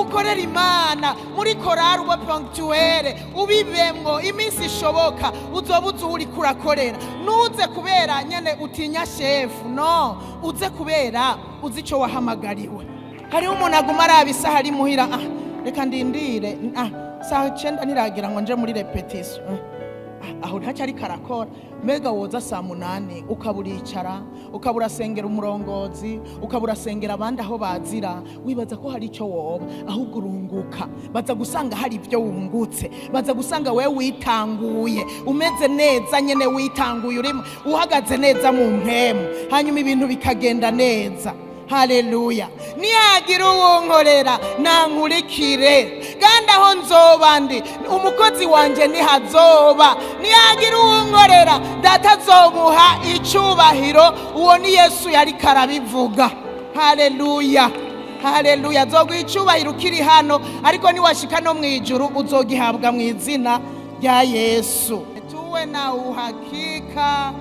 ukorera Imana muri korari ube ponctuel, ubibemwo iminsi ishoboka uzoba uzi uri kurakorera. Nuze kubera nyene utinya shefu, no, uze kubera uzi ico wahamagariwe. Hariho umuntu aguma araba isaha ari muhira, reka ndindire, saha 9 ntiragira ngo nje muri repetition, aho ntacari karakora. Mega woza saa 8 ukaburicara, ukaburasengera umurongozi, ukaburasengera abandi aho bazira, wibaza ko hari ico woba, ahubwo urunguka. Baza gusanga hari ibyo wungutse, baza gusanga wewe witanguye, umeze neza nyene, witanguye urimo uhagaze neza mu mpemu, hanyuma ibintu bikagenda neza. Haleluya. Niyagira uwunkorera nankurikire, kandi aho nzoba ndi umukozi wanje nihazoba. Niyagira uwunkorera data azomuha icubahiro. Uwo ni Yesu yari karabivuga. Haleluya, haleluya. Azoguha icubahiro ukiri hano, ariko niwashika no mwijuru uzogihabwa mu izina rya Yesu. Tuwe na uhakika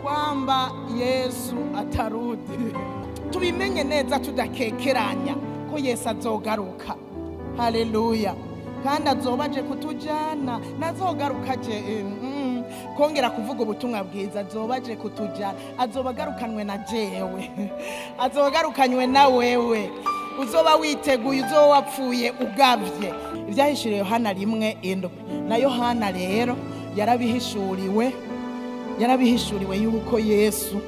kwamba Yesu atarudi. Tubimenye neza tudakekeranya ko Yesu azogaruka. Haleluya. Kandi azobaje kutujana, nazogaruka je kongera kuvuga ubutumwa bwiza. Azobaje kutujana, azobagarukanwe na jewe, azogarukanywe na wewe. Uzoba witeguye, uzoba wapfuye ugavye. Ivyahishuriwe Yohana 1:7. Na Yohana rero yarabihishuriwe yuko Yesu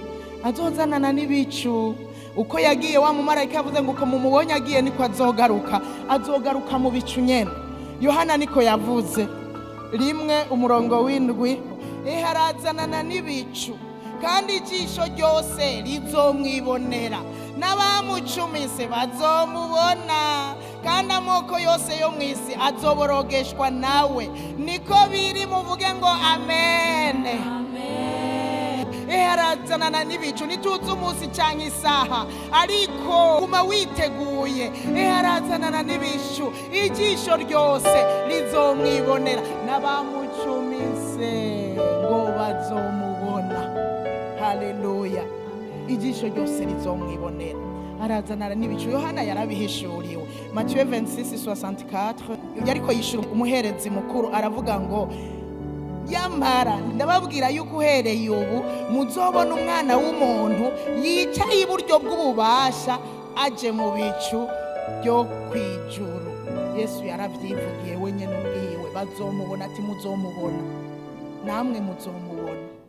azozanana n'ibicu. Uko yagiye wa mumarayika yavuze ngo uko mumubonye agiye niko azogaruka mu bicu nyene. Yohana niko yavuze 1:7. Harazanana n'ibicu, kandi ijisho ryose rizomwibonera, n'abamucumise bazomubona, kandi amoko yose yo mw'isi azoborogeshwa nawe. Niko biri, muvuge ngo amen. Harazanana n'ibicu, ntituzi umunsi canke isaha, ariko guma witeguye. Harazanana n'ibicu, ijisho ryose rizomwibonera, n'abamucumise ngo bazomubona. Haleluya. Ijisho ryose rizomwibonera. Harazanana n'ibicu. Yohana yarabihishuriwe. Matthieu 26:64. Yariko yishura umuherezi mukuru, aravuga ngo yamara ndababwira yuko uhereye ubu muzobona umwana w'umuntu yicaye iburyo bw'ububasha aje mu bicu byo kwijuru. Yesu yaravyivugiye wenyene ubwiwe. Bazomubona, ati muzomubona, namwe muzomubona.